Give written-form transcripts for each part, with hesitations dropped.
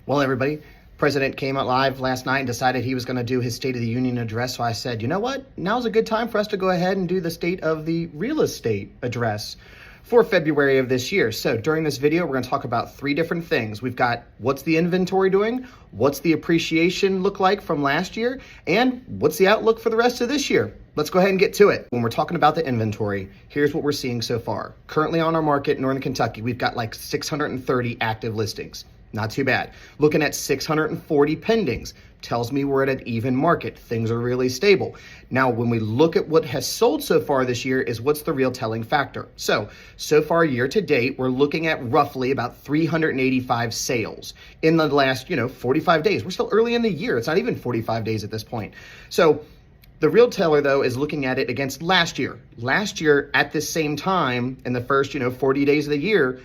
Well, everybody, President came out live last night and decided he was going to do his State of the Union address. So I said, you know what? Now's a good time for us to go ahead and do the State of the Real Estate address for February of this year. So during this video, we're going to talk about three different things. We've got what's the inventory doing, what's the appreciation look like from last year, and what's the outlook for the rest of this year. Let's go ahead and get to it. When we're talking about the inventory, here's what we're seeing so far. Currently on our market in Northern Kentucky, we've got like 630 active listings. Not too bad. Looking at 640 pendings tells me we're at an even market. Things are really stable. Now, when we look at what has sold so far this year is what's the real telling factor. So far year to date, we're looking at roughly about 385 sales in the last, 45 days. We're still early in the year. It's not even 45 days at this point. So the real teller, though, is looking at it against last year. Last year, at this same time, in the first, 40 days of the year,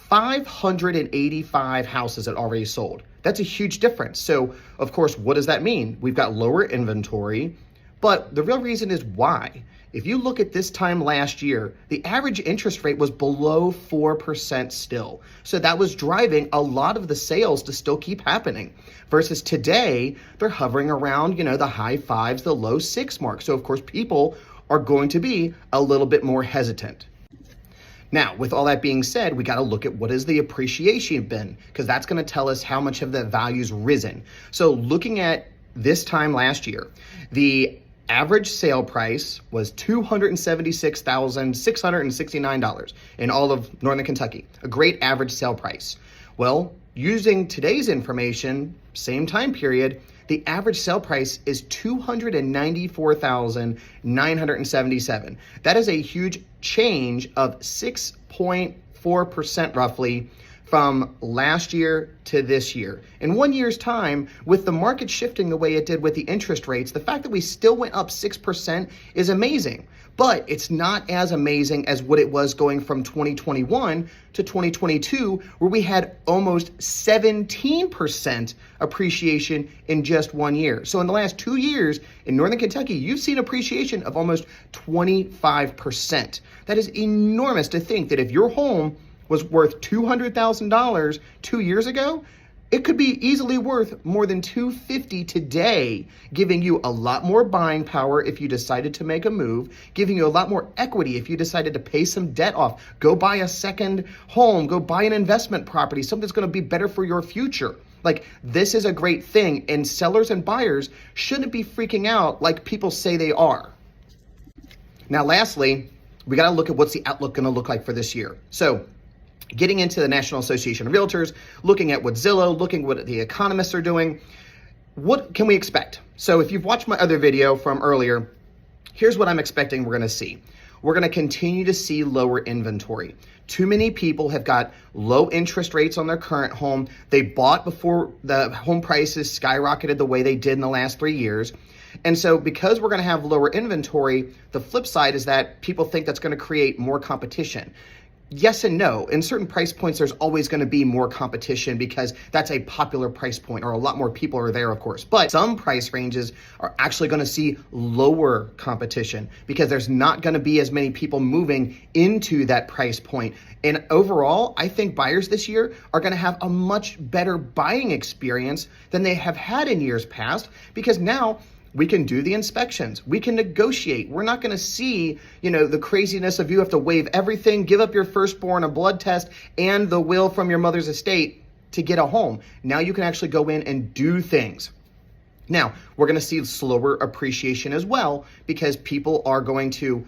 585 houses had already sold. That's a huge difference. So, of course, what does that mean? We've got lower inventory, but the real reason is why. If you look at this time last year, the average interest rate was below 4% still. So that was driving a lot of the sales to still keep happening. Versus today, they're hovering around, the high fives, the low six mark. So, of course, people are going to be a little bit more hesitant. Now, with all that being said, we got to look at what has the appreciation been, because that's going to tell us how much have the values risen. So looking at this time last year, the average sale price was $276,669 in all of Northern Kentucky, a great average sale price. Well, using today's information, same time period, the average sale price is $294,977. That is a huge change of 6.4% roughly from last year to this year. In 1 year's time, with the market shifting the way it did with the interest rates, the fact that we still went up 6% is amazing. But it's not as amazing as what it was going from 2021 to 2022, where we had almost 17% appreciation in just 1 year. So in the last 2 years in Northern Kentucky, you've seen appreciation of almost 25%. That is enormous to think that if your home was worth $200,000 2 years ago, it could be easily worth more than $250,000 today, giving you a lot more buying power if you decided to make a move, giving you a lot more equity if you decided to pay some debt off, go buy a second home, go buy an investment property, something that's going to be better for your future. Like, this is a great thing, and sellers and buyers shouldn't be freaking out like people say they are. Now, lastly, we got to look at what's the outlook going to look like for this year. So, getting into the National Association of Realtors, looking at what Zillow, looking at what the economists are doing, what can we expect? So if you've watched my other video from earlier, here's what I'm expecting we're going to see. We're going to continue to see lower inventory. Too many people have got low interest rates on their current home. They bought before the home prices skyrocketed the way they did in the last 3 years. And so because we're going to have lower inventory, the flip side is that people think that's going to create more competition. Yes and no. In certain price points, there's always going to be more competition because that's a popular price point, or a lot more people are there, of course. But some price ranges are actually going to see lower competition because there's not going to be as many people moving into that price point. And overall, I think buyers this year are going to have a much better buying experience than they have had in years past, because now we can do the inspections. We can negotiate. We're not going to see, the craziness of you have to waive everything, give up your firstborn, a blood test, and the will from your mother's estate to get a home. Now you can actually go in and do things. Now, we're going to see slower appreciation as well, because people are going to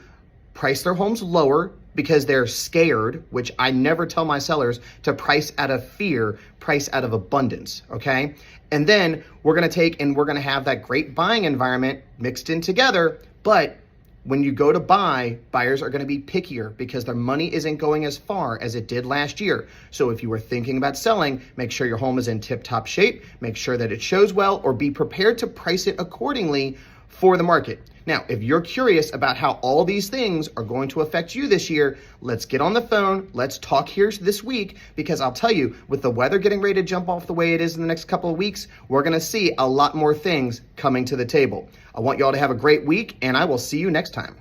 price their homes lower because they're scared, which I never tell my sellers to price out of fear, price out of abundance, okay? And then we're going to have that great buying environment mixed in together, but when you go to buy, buyers are going to be pickier because their money isn't going as far as it did last year. So if you were thinking about selling, make sure your home is in tip-top shape, make sure that it shows well, or be prepared to price it accordingly for the market. Now, if you're curious about how all these things are going to affect you this year, let's get on the phone. Let's talk here this week, because I'll tell you, with the weather getting ready to jump off the way it is in the next couple of weeks, we're going to see a lot more things coming to the table. I want y'all to have a great week, and I will see you next time.